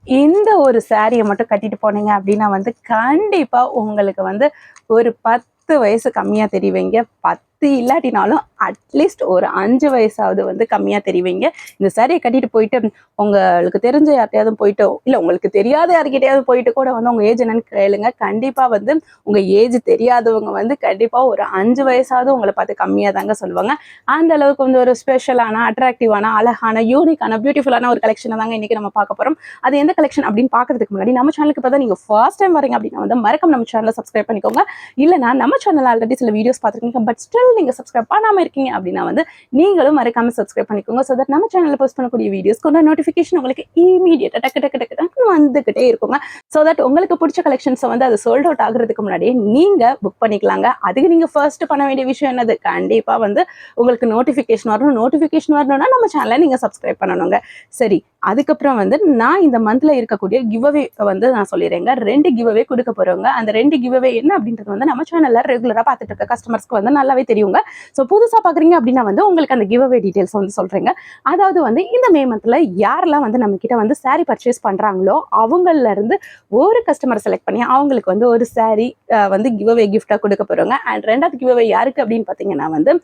இந்த ஒரு சாரியை மட்டும் கட்டிட்டு போனீங்க அப்படின்னா வந்து கண்டிப்பா உங்களுக்கு வந்து ஒரு 10 வயசு கம்மியா தெரிவிங்க. 10 இல்லாட்டினாலும் அட்லீஸ்ட் ஒரு 5 வயசாவது வந்து கம்மியா தெரிவிங்க. இந்த சாரியை கட்டிட்டு போயிட்டு உங்களுக்கு தெரிஞ்ச யார்கிட்டயாவது போயிட்டு, இல்ல உங்களுக்கு தெரியாத யார்கிட்டயாவது போயிட்டு கூட வந்து உங்க ஏஜ் என்னன்னு கேளுங்க. கண்டிப்பா வந்து உங்க ஏஜ் தெரியாதவங்க வந்து கண்டிப்பா ஒரு 5 வயசாவது உங்களை பார்த்து கம்மியா தாங்க சொல்லுவாங்க. அந்த அளவுக்கு வந்து ஒரு ஸ்பெஷலான, அட்ராக்டிவான, அழகான, யூனிக்கான, பியூட்டிஃபுல்லான ஒரு கலெக்ஷனை தாங்க இன்னைக்கு நம்ம பார்க்க போறோம். அது எந்த கலெக்ஷன் அப்படின்னு பார்க்கறதுக்கு முன்னாடி நம்ம சேனலுக்கு இப்போ தான் நீங்க ஃபர்ஸ்ட் டைம் வரீங்க அப்படின்னா வந்து மறக்காம நம்ம சேனலை சப்ஸ்கிரைப் பண்ணிக்கோங்க. இல்லைனா நம்ம சேனல் ஆல்ரெடி சில வீடியோஸ் பார்த்துருக்கீங்க, பட் ஸ்டில் நீங்க சப்ஸ்கிரைப் பண்ணாம இருக்கீங்க அப்படின்னா வந்து நீங்களும் மறக்காம சப்ஸ்கிரைப் பண்ணிக்கோங்க. ஸோ தட் நம்ம சேனலில் போஸ்ட் பண்ணக்கூடிய வீடியோஸ்க்கு நோட்டிஃபிகேஷன் உங்களுக்கு இமீடியட்டா டக்கு டக்கு டக்கு டக்கு வந்துகிட்டே இருக்குங்க. ஸோ தட் உங்களுக்கு பிடிச்ச கலெக்ஷன்ஸை வந்து அது சோல்ட் அவுட் ஆகுறதுக்கு முன்னாடியே நீங்க புக் பண்ணிக்கலாங்க. அதுக்கு நீங்க ஃபர்ஸ்ட் பண்ண வேண்டிய விஷயம் என்னது? கண்டிப்பா வந்து உங்களுக்கு நோட்டிஃபிகேஷன் வரணும். நோட்டிஃபிகேஷன் வரணும்னா நம்ம சேனலை நீங்க சப்ஸ்கிரைப் பண்ணணுங்க. சரி, அதுக்கப்புறம் வந்து நான் இந்த மந்த்ல இருக்கக்கூடிய கிவ்அவே வந்து நான் சொல்லிடுறேங்க. 2 கிவ்அவே கொடுக்க போறோங்க. அந்த 2 கிவ்அவே என்ன அப்படின்றது வந்து நம்ம சேனல்ல ரெகுலரா பார்த்துட்டு இருக்க கஸ்டமர்ஸ்க்கு வந்து நல்லாவே தெரியுங்க. ஸோ புதுசா பாக்குறீங்க அப்படின்னா வந்து உங்களுக்கு அந்த கிவ்அவே டீடைல்ஸ் வந்து சொல்றேங்க. அதாவது வந்து இந்த மே மந்த்ல யாரெல்லாம் வந்து நம்ம கிட்ட வந்து சாரி பர்ச்சேஸ் பண்றாங்களோ அவங்கள இருந்து ஒரு கஸ்டமர் செலக்ட் பண்ணி அவங்களுக்கு வந்து ஒரு சாரி வந்து கிவ்அவே கிஃப்டா கொடுக்க போறோங்க. அண்ட் 2வது கிவ்அவே யாருக்கு அப்படின்னு பாத்தீங்கன்னா வந்து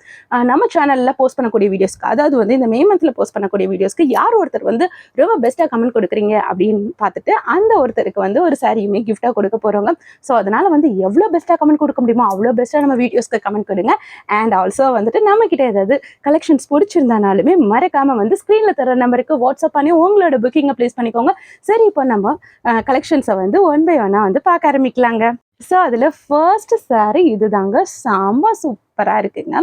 நம்ம சேனல்ல போஸ்ட் பண்ணக்கூடிய வீடியோஸ்க்கு, அதாவது வந்து இந்த மே மந்த்ல போஸ்ட் பண்ணக்கூடிய வீடியோஸ்க்கு யார் ஒருத்தர் வந்து ரொம்ப பெஸ்ட்டாக கமெண்ட் கொடுக்குறீங்க அப்படின்னு பார்த்துட்டு அந்த ஒருத்தருக்கு வந்து ஒரு சாரியுமே கிஃப்டாக கொடுக்க போகிறோங்க. ஸோ அதனால வந்து எவ்வளோ பெஸ்ட்டாக கமெண்ட் கொடுக்க முடியுமோ அவ்வளோ பெஸ்ட்டாக நம்ம வீடியோஸ்க்கு கமெண்ட் கொடுங்க. அண்ட் ஆல்சோ வந்துட்டு நம்ம கிட்ட ஏதாவது கலெக்ஷன்ஸ் பிடிச்சிருந்தானாலுமே மறக்காம வந்து ஸ்க்ரீனில் தர நம்பருக்கு வாட்ஸ்அப் பண்ணி உங்களோட புக்கிங்கை ப்ளேஸ் பண்ணிக்கோங்க. சரி, இப்போ நம்ம கலெக்ஷன்ஸை வந்து ஒன் பை ஒன்னாக வந்து பார்க்க ஆரம்பிக்கலாங்க. ஸோ அதில் ஃபர்ஸ்ட் சாரி இதுதாங்க. செம்ம சூப்பராக இருக்குங்க.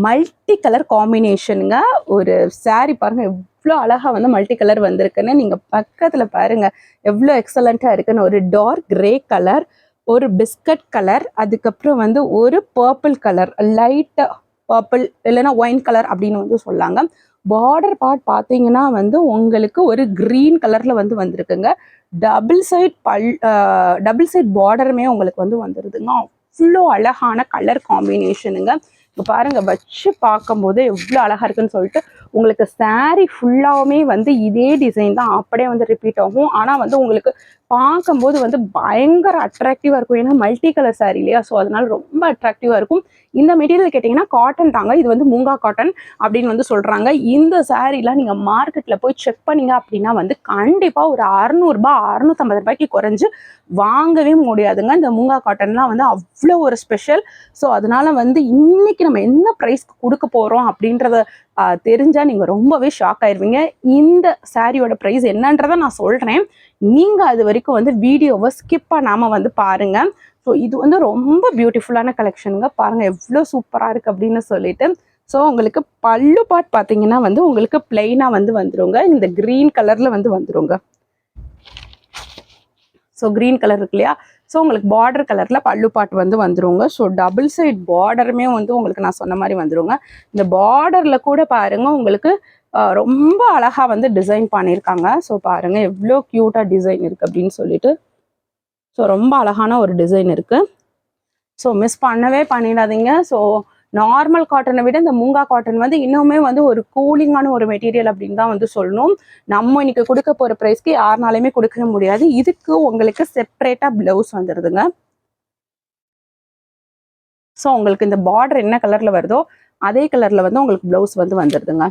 மல்டி கலர் காம்பினேஷனுங்க. ஒரு சாரி பாருங்க எவ்வளோ அழகா வந்து மல்டி கலர் வந்திருக்குன்னு. நீங்க பக்கத்துல பாருங்க எவ்வளோ எக்ஸலண்டா இருக்குன்னு. ஒரு டார்க் கிரே கலர், ஒரு பிஸ்கட் கலர், அதுக்கப்புறம் வந்து ஒரு பர்பிள் கலர், லைட் பர்பிள் இல்லைன்னா ஒயின் கலர் அப்படின்னு வந்து சொல்லாங்க. பார்டர் பார்ட் பார்த்தீங்கன்னா வந்து உங்களுக்கு ஒரு கிரீன் கலர்ல வந்து வந்திருக்குங்க. டபுள் சைட் பார்டருமே உங்களுக்கு வந்து வந்துருதுங்க. அவ்வளோ அழகான கலர் காம்பினேஷனுங்க. இப்போ பாருங்க வச்சு பார்க்கும்போது எவ்வளோ அழகா இருக்குன்னு சொல்லிட்டு உங்களுக்கு சாரி ஃபுல்லாவுமே வந்து இதே டிசைன் தான் அப்படியே வந்து ரிப்பீட் ஆகும். ஆனால் வந்து உங்களுக்கு பார்க்கும்போது வந்து பயங்கர அட்ராக்டிவாக இருக்கும். ஏன்னா மல்டி கலர் சாரி இல்லையா, ஸோ அதனால ரொம்ப அட்ராக்டிவாக இருக்கும். இந்த மெட்டீரியல் கேட்டிங்கன்னா காட்டன் தாங்க. இது வந்து மூங்கா காட்டன் அப்படின்னு வந்து சொல்கிறாங்க. இந்த சாரீலாம் நீங்கள் மார்க்கெட்டில் போய் செக் பண்ணீங்க அப்படின்னா வந்து கண்டிப்பாக ஒரு 600 650 ரூபாய்க்கு குறைஞ்சு வாங்கவே முடியாதுங்க. இந்த மூங்கா காட்டன்லாம் வந்து அவ்வளோ ஒரு ஸ்பெஷல். ஸோ அதனால வந்து இன்னைக்கு நம்ம என்ன ப்ரைஸ்க்கு கொடுக்க போகிறோம் அப்படின்றத தெரிஞ்சால் நீங்கள் ரொம்பவே ஷாக் ஆயிடுவீங்க. இந்த சாரியோட ப்ரைஸ் என்னன்றதை நான் சொல்கிறேன். நீங்கள் அது வரைக்கும் வந்து வீடியோவை ஸ்கிப் பண்ணாமல் வந்து பாருங்கள். ஸோ இது வந்து ரொம்ப பியூட்டிஃபுல்லான கலெக்ஷனுங்க. பாருங்கள் எவ்வளோ சூப்பராக இருக்குது அப்படின்னு சொல்லிட்டு. ஸோ உங்களுக்கு பல்லு பார்ட் பார்த்தீங்கன்னா வந்து உங்களுக்கு பிளெயினாக வந்து வந்துருங்க. இந்த க்ரீன் கலரில் வந்து வந்துருங்க. ஸோ க்ரீன் கலர் இருக்கு இல்லையா, ஸோ உங்களுக்கு பார்டர் கலரில் பல்லு பாட்டு வந்து வந்துருங்க. ஸோ டபுள் சைட் பார்டருமே வந்து உங்களுக்கு நான் சொன்ன மாதிரி வந்துருங்க. இந்த பார்டரில் கூட பாருங்கள் உங்களுக்கு ரொம்ப அழகாக வந்து டிசைன் பண்ணியிருக்காங்க. ஸோ பாருங்கள் எவ்வளோ க்யூட்டாக டிசைன் இருக்குது அப்படின்னு சொல்லிட்டு. ஸோ ரொம்ப அழகான ஒரு டிசைன் இருக்குது. ஸோ மிஸ் பண்ணவே பண்ணிடாதீங்க. ஸோ நார்மல் காட்டனை விட இந்த மூங்கா காட்டன் வந்து இன்னுமே வந்து ஒரு கூலிங்கான ஒரு மெட்டீரியல் அப்படின்னு தான் வந்து சொல்லணும். நம்ம இன்னைக்கு கொடுக்க போகிற ப்ரைஸ்க்கு யாருனாலுமே கொடுக்க முடியாது. இதுக்கு உங்களுக்கு செப்பரேட்டாக ப்ளவுஸ் வந்துடுதுங்க. ஸோ உங்களுக்கு இந்த பார்டர் என்ன கலரில் வருதோ அதே கலரில் வந்து உங்களுக்கு ப்ளவுஸ் வந்து வந்துடுதுங்க.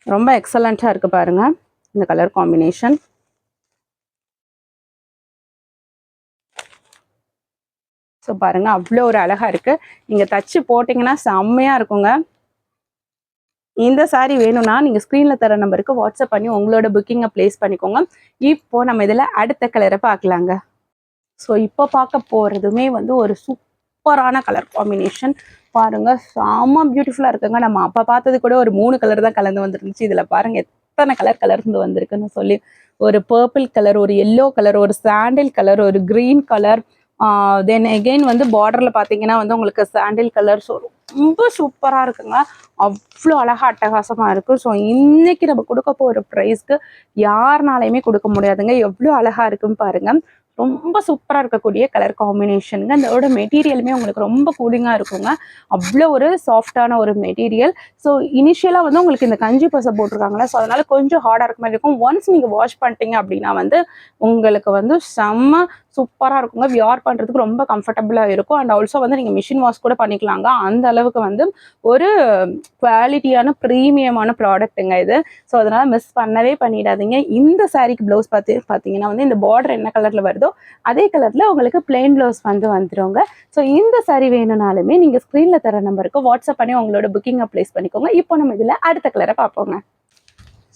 ரொம்ப எக்ஸலண்ட்டாக இருக்குது பாருங்கள் இந்த கலர் காம்பினேஷன். ஸோ பாருங்கள் அவ்வளோ ஒரு அழகாக இருக்குது. நீங்கள் தச்சு போட்டிங்கன்னா செம்மையாக இருக்குங்க. இந்த சாரீ வேணும்னா நீங்கள் ஸ்க்ரீனில் தர நம்பருக்கு வாட்ஸ்அப் பண்ணி உங்களோட புக்கிங்கை ப்ளேஸ் பண்ணிக்கோங்க. இப்போது நம்ம இதில் அடுத்த கலரை பார்க்கலாங்க. ஸோ இப்போ பார்க்க போகிறதுமே வந்து ஒரு சூப்பரான கலர் காம்பினேஷன். பாருங்கள் செம்ம பியூட்டிஃபுல்லாக இருக்குங்க. நம்ம அப்போ பார்த்தது கூட ஒரு 3 கலர் தான் கலந்து வந்துருந்துச்சு. இதில் பாருங்கள் எத்தனை கலர் கலர்ந்து வந்திருக்குன்னு சொல்லி. ஒரு பர்பிள் கலர், ஒரு எல்லோ கலர், ஒரு சாண்டில் கலர், ஒரு க்ரீன் கலர், தென் எகெயின் வந்து பார்டரில் பார்த்தீங்கன்னா வந்து உங்களுக்கு சாண்டில் கலர். ஸோ ரொம்ப சூப்பராக இருக்குங்க. அவ்வளோ அழகாக அட்டகாசமாக இருக்குது. ஸோ இன்றைக்கி நம்ம கொடுக்க போகிற ப்ரைஸ்க்கு யாருனாலையுமே கொடுக்க முடியாதுங்க. எவ்வளோ அழகாக இருக்குன்னு பாருங்கள். ரொம்ப சூப்பராக இருக்கக்கூடிய கலர் காம்பினேஷனுங்க. அதோட மெட்டீரியலுமே உங்களுக்கு ரொம்ப கூலிங்காக இருக்குங்க. அவ்வளோ ஒரு சாஃப்டான ஒரு மெட்டீரியல். ஸோ இனிஷியலாக வந்து உங்களுக்கு இந்த கஞ்சி பசை போட்டிருக்காங்களா, ஸோ அதனால கொஞ்சம் ஹார்டாக இருக்க மாதிரி இருக்கும். ஒன்ஸ் நீங்கள் வாஷ் பண்ணிட்டீங்க அப்படின்னா வந்து உங்களுக்கு வந்து செம்ம சூப்பராக இருக்குங்க. வியர் பண்ணுறதுக்கு ரொம்ப கம்ஃபர்டபுளாக இருக்கும். அண்ட் ஆல்சோ வந்து நீங்கள் மிஷின் வாஷ் கூட பண்ணிக்கலாங்க. அந்த அளவுக்கு வந்து ஒரு குவாலிட்டியான ப்ரீமியமான ப்ராடக்ட்டுங்க இது. ஸோ அதனால் மிஸ் பண்ணவே பண்ணிடாதீங்க. இந்த சாரீக்கு ப்ளவுஸ் பார்த்தீங்கன்னா வந்து இந்த பார்டர் என்ன கலரில் வருதோ அதே கலரில் உங்களுக்கு பிளெயின் ப்ளவுஸ் வந்து வந்துடுங்க. ஸோ இந்த சாரீ வேணும்னாலுமே நீங்கள் ஸ்க்ரீனில் தர நம்பருக்கு வாட்ஸ்அப் பண்ணி உங்களோட புக்கிங்கை ப்ளேஸ் பண்ணிக்கோங்க. இப்போ நம்ம இதில் அடுத்த கலரை பார்ப்போங்க.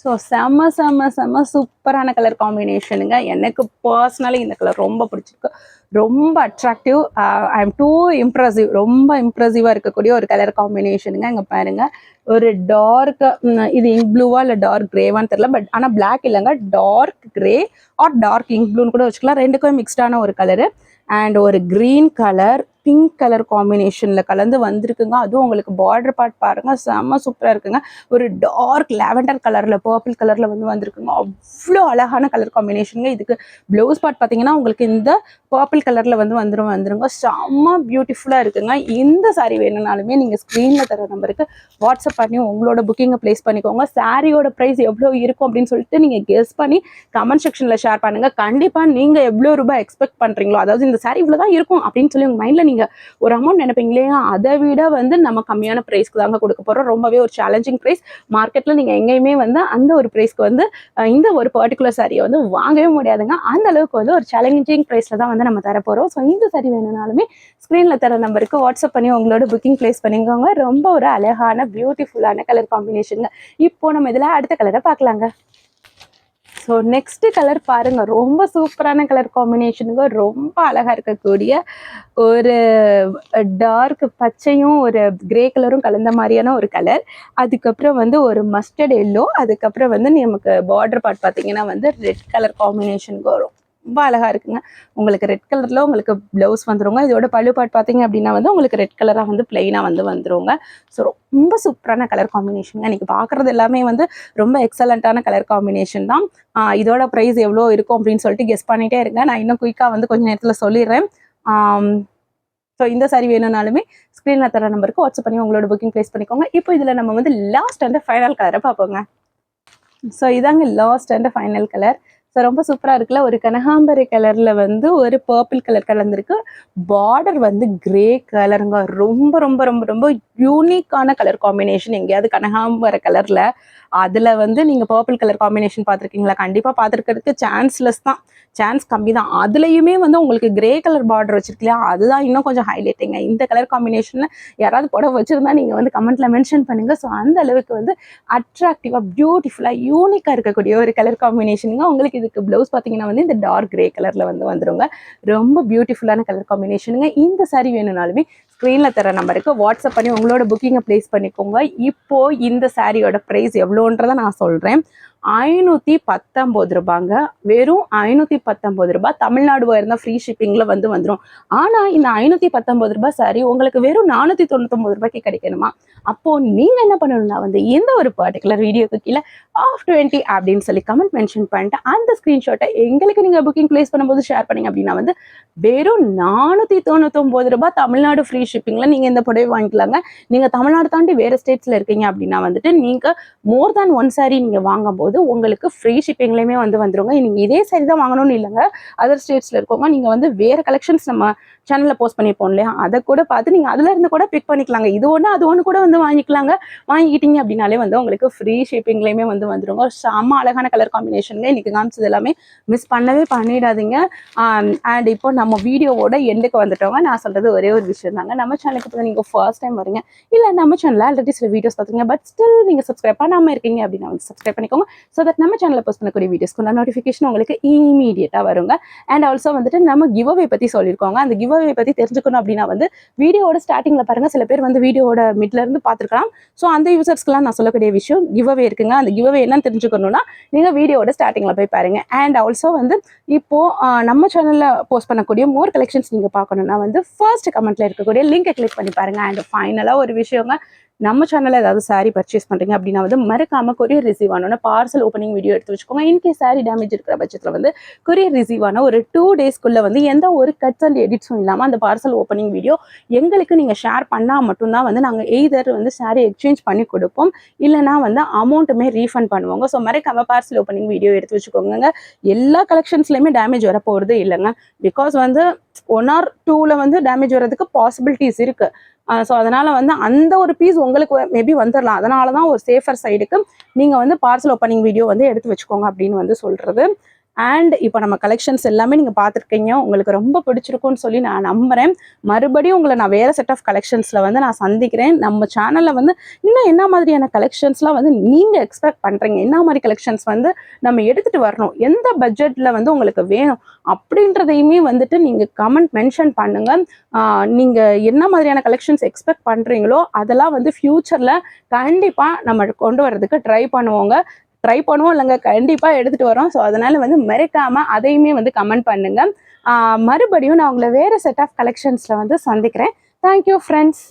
ஸோ செம்ம சூப்பரான கலர் காம்பினேஷனுங்க. எனக்கு பர்சனலி இந்த கலர் ரொம்ப பிடிச்சிருக்கு. ரொம்ப attractive. I am too impressive. ரொம்ப இம்ப்ரெசிவாக இருக்கக்கூடிய ஒரு கலர் காம்பினேஷனுங்க. இங்கே பாருங்கள், ஒரு டார்க், இது இங்க் ப்ளூவா இல்லை டார்க் கிரேவான்னு தெரியல, பட் ஆனால் பிளாக் இல்லைங்க, dark grey or dark ink ப்ளூன்னு கூட வச்சுக்கலாம். ரெண்டுக்கும் மிக்ஸ்டான ஒரு கலரு. அண்ட் ஒரு க்ரீன் கலர் பிங்க் கலர் காம்பினேஷனில் கலந்து வந்திருக்குங்க. அதுவும் உங்களுக்கு பார்டர் பார்ட் பாருங்கள், செம்ம சூப்பராக இருக்குங்க. ஒரு டார்க் லாவெண்டர் கலரில் பர்பிள் கலரில் வந்து வந்திருக்குங்க. அவ்வளோ அழகான கலர் காம்பினேஷனுங்க. இதுக்கு ப்ளவுஸ் பார்ட் பார்த்தீங்கன்னா உங்களுக்கு இந்த பர்பிள் கலரில் வந்து வந்துருங்க. செம்ம பியூட்டிஃபுல்லாக இருக்குங்க. இந்த சாரீ வேணும்னாலுமே நீங்கள் ஸ்க்ரீனில் தர நம்பருக்கு வாட்ஸ்அப் பண்ணி உங்களோட புக்கிங்கை ப்ளேஸ் பண்ணிக்கோங்க. சாரியோட ப்ரைஸ் எவ்வளோ இருக்கும் அப்படின்னு சொல்லிட்டு நீங்கள் கெஸ் பண்ணி கமெண்ட் செக்ஷனில் ஷேர் பண்ணுங்கள். கண்டிப்பாக நீங்கள் எவ்வளோ ரூபாய் எக்ஸ்பெக்ட் பண்ணுறீங்களோ, அதாவது இந்த சாரீ இவ்வளோ தான் இருக்கும் அப்படின்னு சொல்லி உங்கள் மைண்டில் நீங்கள் ஒரு அமௌண்ட் நினைப்பீங்க இல்லையா, அதை விட வந்து நம்ம கம்மியான ப்ரைஸ்க்கு தாங்க கொடுக்க போகிறோம். ரொம்பவே ஒரு சேலஞ்சிங் ப்ரைஸ். மார்க்கெட்டில் நீங்கள் எங்கேயுமே வந்து அந்த ஒரு ப்ரைஸ்க்கு வந்து இந்த ஒரு பர்டிகுலர் சாரியை வந்து வாங்கவே முடியாதுங்க. அந்த அளவுக்கு வந்து ஒரு சேலஞ்சிங் ப்ரைஸில் தான் வந்து நம்ம தர போகிறோம். ஸோ இந்த சாரி வேணும்னாலுமே ஸ்க்ரீனில் தர நம்பருக்கு வாட்ஸ்அப் பண்ணி உங்களோட புக்கிங் ப்ளேஸ் பண்ணிக்கோங்க. ரொம்ப ஒரு அழகான பியூட்டிஃபுல்லான கலர் காம்பினேஷனுங்க. இப்போ நம்ம இதில் அடுத்த கலரை பார்க்கலாங்க. ஸோ நெக்ஸ்ட் கலர் பாருங்க, ரொம்ப சூப்பரான கலர் காம்பினேஷனுங்க. ரொம்ப அழகா இருக்கக்கூடிய ஒரு டார்க் பச்சையும் ஒரு கிரே கலரும் கலந்த மாதிரியான ஒரு கலர். அதுக்கப்புறம் வந்து ஒரு மஸ்டர்ட் எல்லோ. அதுக்கப்புறம் வந்து நமக்கு பார்டர் பார்ட் பார்த்தீங்கன்னா வந்து ரெட் கலர் காம்பினேஷனுக்கு ரொம்ப அழகா இருக்குங்க. உங்களுக்கு ரெட் கலர்ல உங்களுக்கு பிளவுஸ் வந்துருங்க. இதோட பல்லு பார்ட் பார்த்தீங்க அப்படின்னா வந்து உங்களுக்கு ரெட் கலரா வந்து பிளெயினா வந்து வந்துருங்க. ஸோ ரொம்ப சூப்பரான கலர் காம்பினேஷன். இன்னைக்கு பார்க்குறது எல்லாமே வந்து ரொம்ப எக்ஸலண்ட்டான கலர் காம்பினேஷன் தான். இதோட ப்ரைஸ் எவ்வளோ இருக்கும் அப்படின்னு சொல்லிட்டு கெஸ் பண்ணிகிட்டே இருங்க. நான் இன்னும் குயிக்காக வந்து கொஞ்சம் நேரத்தில் சொல்லிடுறேன். ஸோ இந்த சாரி வேணும்னாலுமே ஸ்க்ரீனில் தர நம்பருக்கு வாட்ஸ்அப் பண்ணி உங்களோட புக்கிங் ப்ளேஸ் பண்ணிக்கோங்க. இப்போ இதில் நம்ம வந்து லாஸ்ட் அண்ட் ஃபைனல் கலரை பார்ப்போங்க. ஸோ இதாங்க last and final colour. So ரொம்ப சூப்பராக இருக்குல்ல. ஒரு கனகாம்பரை கலரில் வந்து ஒரு பர்பிள் கலர் கலந்துருக்கு. பார்டர் வந்து கிரே கலருங்க. ரொம்ப ரொம்ப ரொம்ப ரொம்ப யூனிக்கான கலர் காம்பினேஷன். எங்கேயாவது கனகாம்பரை கலரில் அதில் வந்து நீங்கள் பர்பிள் கலர் காம்பினேஷன் பார்த்துருக்கீங்களா? கண்டிப்பாக பார்த்துருக்கிறதுக்கு சான்ஸ்லெஸ் தான், சான்ஸ் கம்மி தான். அதுலேயுமே வந்து உங்களுக்கு கிரே கலர் பார்டர் வச்சிருக்கலையா, அதுதான் இன்னும் கொஞ்சம் ஹைலைட்டிங்க. இந்த கலர் காம்பினேஷனில் யாராவது புடவை வச்சுருந்தா நீங்கள் வந்து கமெண்ட்டில் மென்ஷன் பண்ணுங்கள். ஸோ அந்த அளவுக்கு வந்து அட்ராக்டிவாக பியூட்டிஃபுல்லாக யூனிக்காக இருக்கக்கூடிய ஒரு கலர் காம்பினேஷனுங்க. உங்களுக்கு இதுக்கு ப்ளவுஸ் பார்த்தீங்கன்னா வந்து இந்த டார்க் கிரே கலரில் வந்து வந்துருங்க. ரொம்ப பியூட்டிஃபுல்லான கலர் காம்பினேஷனுங்க. இந்த சாரி வேணும்னாலுமே ஸ்க்ரீனில் தர நம்பருக்கு வாட்ஸ்அப் பண்ணி உங்களோட புக்கிங்கை ப்ளேஸ் பண்ணிக்கோங்க. இப்போது இந்த சாரியோட ப்ரைஸ் எவ்வளோன்றதை நான் சொல்கிறேன். 519 ரூபாங்க. வெறும் 519 ரூபாய். தமிழ்நாடு இருந்தால் ஃப்ரீ ஷிப்பிங்கில் வந்து வந்துடும். ஆனால் இந்த 519 ரூபாய் சாரி உங்களுக்கு வெறும் 499 ரூபாய்க்கு கிடைக்கணுமா? அப்போது நீங்கள் என்ன பண்ணணும்னா வந்து இந்த ஒரு பர்டிகுலர் வீடியோக்கு கீழே ஆஃப் 20 அப்படின்னு சொல்லி கமெண்ட் மென்ஷன் பண்ணிட்டு அந்த ஸ்க்ரீன்ஷாட்டை எங்களுக்கு நீங்கள் புக்கிங் ப்ளேஸ் பண்ணும்போது ஷேர் பண்ணிங்க அப்படின்னா வந்து வெறும் 499 ரூபாய் தமிழ்நாடு ஃப்ரீ ஷிப்பிங்கில் நீங்கள் இந்த புடவை வாங்கிக்கலாங்க. நீங்கள் தமிழ்நாடு தாண்டி வேறு ஸ்டேட்ஸில் இருக்கீங்க அப்படின்னா வந்துட்டு நீங்கள் மோர் தேன் ஒன் சாரி நீங்கள் வாங்கும்போது உங்களுக்கு ஃப்ரீ ஷிப்பிங்லேயுமே வந்து வந்துருங்க. நீங்கள் இதே சாரி தான் வாங்கணும்னு இல்லைங்க. அதர் ஸ்டேட்ஸில் இருக்கவங்க நீங்கள் வந்து வேறு கலெக்ஷன்ஸ் நம்ம சேனலில் போஸ்ட் பண்ணிப்போம் இல்லையா, அதை கூட பார்த்து நீங்கள் அதில் இருந்து கூட பிக் பண்ணிக்கலாங்க. இது ஒன்று அது ஒன்று கூட வந்து வாங்கிக்கலாங்க. வாங்கிக்கிட்டீங்க அப்படின்னாலே வந்து உங்களுக்கு ஃப்ரீ ஷிப்பிங்லேயுமே வந்து வந்துருங்க. செம்ம அழகான கலர் காம்பினேஷனுங்க. இன்றைக்கி காமிச்சது எல்லாமே மிஸ் பண்ணவே பண்ணிடாதீங்க. அண்ட் இப்போ நம்ம வீடியோவோட எண்டுக்கு வந்துட்டோங்க. நான் சொல்கிறது ஒரே ஒரு விஷயம் தாங்க. நம்ம சேனலுக்கு இப்போ நீங்கள் ஃபர்ஸ்ட் டைம் வரீங்க, இல்லை நம்ம சேனலில் ஆல்ரெடி சில வீடியோஸ் பார்த்துங்க, பட் ஸ்டில் நீங்கள் சப்ஸ்கிரைப் பண்ணாமல் இருக்கீங்க அப்படின்னா வந்து சப்ஸ்கிரைப் பண்ணிக்கோங்க. ஸோ தட் நம்ம சேனலில் போஸ்ட் பண்ணக்கூடிய வீடியோஸ்க்கு நோட்டிஃபிகேஷன் உங்களுக்கு இமீடியட்டாக வருங்க. அண்ட் ஆல்சோ வந்துட்டு நம்ம கிவ் அவே பற்றி சொல்லியிருக்கோங்க. அந்த கிவ் அவே பற்றி தெரிஞ்சுக்கணும் அப்படின்னா வந்து வீடியோட ஸ்டார்டிங்கில் பாருங்கள். சில பேர் வந்து வீடியோட மிட்லேருந்து பார்த்துருக்கலாம். ஸோ அந்த யூசர்ஸ்க்குலாம் நான் சொல்லக்கூடிய விஷயம் கிவ் அவே இருக்குங்க. அந்த கிவ் அவே என்னன்னு தெரிஞ்சுக்கணும்னா நீங்கள் வீடியோட ஸ்டார்டிங்கில் போய் பாருங்கள். அண்ட் ஆல்சோ வந்து இப்போது நம்ம சேனலில் போஸ்ட் பண்ணக்கூடிய மோர் கலெக்ஷன்ஸ் நீங்கள் பார்க்கணுன்னா வந்து ஃபர்ஸ்ட் கமெண்ட்டில் இருக்கக்கூடிய லிங்கை கிளிக் பண்ணி பாருங்கள். அண்ட் ஃபைனலாக ஒரு விஷயங்க, நம்ம சேனலில் ஏதாவது saree பர்ச்சேஸ் பண்ணுறீங்க அப்படின்னா வந்து மறக்காம கொரியர் ரிசீவ் ஆனோன்னா பார்சல் ஓப்பனிங் வீடியோ எடுத்து வச்சுக்கோங்க. இன்கேஸ் saree டேமேஜ் இருக்கிற பட்சத்தில் வந்து கொரியர் ரிசீவ் ஆன ஒரு 2 டேஸ்க்குள்ளே வந்து எந்த ஒரு கட்ஸ் அண்ட் எடிட்ஸும் இல்லாமல் அந்த பார்சல் ஓப்பனிங் வீடியோ எங்களுக்கு நீங்கள் ஷேர் பண்ணால் மட்டும்தான் வந்து நாங்கள் எய்தர் வந்து saree எக்ஸ்சேஞ்ச் பண்ணி கொடுப்போம், இல்லைனா வந்து அமௌண்ட்டுமே ரீஃபண்ட் பண்ணுவாங்க. ஸோ மறக்காம பார்சல் ஓப்பனிங் வீடியோ எடுத்து வச்சுக்கோங்க. எல்லா கலெக்ஷன்ஸ்லையுமே டேமேஜ் வர போகிறது இல்லைங்க. பிகாஸ் வந்து 1 or 2ல வந்து டேமேஜ் வர்றதுக்கு பாசிபிலிட்டிஸ் இருக்குது. ஸோ அதனால் வந்து அந்த ஒரு பீஸ் உங்களுக்கு மேபி வந்துடலாம். அதனால தான் ஒரு சேஃபர் சைடுக்கு நீங்கள் வந்து பார்சல் ஓப்பனிங் வீடியோ வந்து எடுத்து வச்சுக்கோங்க அப்படின்னு வந்து சொல்கிறது. அண்ட் இப்போ நம்ம கலெக்ஷன்ஸ் எல்லாமே நீங்கள் பார்த்துருக்கீங்க, உங்களுக்கு ரொம்ப பிடிச்சிருக்கும்னு சொல்லி நான் நம்புகிறேன். மறுபடியும் உங்களை நான் வேறு செட் ஆஃப் கலெக்ஷன்ஸில் வந்து நான் சந்திக்கிறேன். நம்ம சேனலில் வந்து இன்னும் என்ன மாதிரியான கலெக்ஷன்ஸ்லாம் வந்து நீங்கள் எக்ஸ்பெக்ட் பண்ணுறீங்க, என்ன மாதிரி கலெக்ஷன்ஸ் வந்து நம்ம எடுத்துகிட்டு வரணும், எந்த பட்ஜெட்டில் வந்து உங்களுக்கு வேணும் அப்படின்றதையுமே வந்துட்டு நீங்கள் கமெண்ட் மென்ஷன் பண்ணுங்கள். நீங்கள் என்ன மாதிரியான கலெக்ஷன்ஸ் எக்ஸ்பெக்ட் பண்ணுறீங்களோ அதெல்லாம் வந்து ஃப்யூச்சரில் கண்டிப்பாக நம்ம கொண்டு வரதுக்கு ட்ரை பண்ணுவோம் இல்லைங்க, கண்டிப்பாக எடுத்துகிட்டு வரோம். ஸோ அதனால் வந்து மறக்காமல் அதையுமே வந்து கமெண்ட் பண்ணுங்கள். மறுபடியும் நான் உங்களை வேறு செட் ஆஃப் கலெக்ஷன்ஸில் வந்து சந்திக்கிறேன். Thank you friends.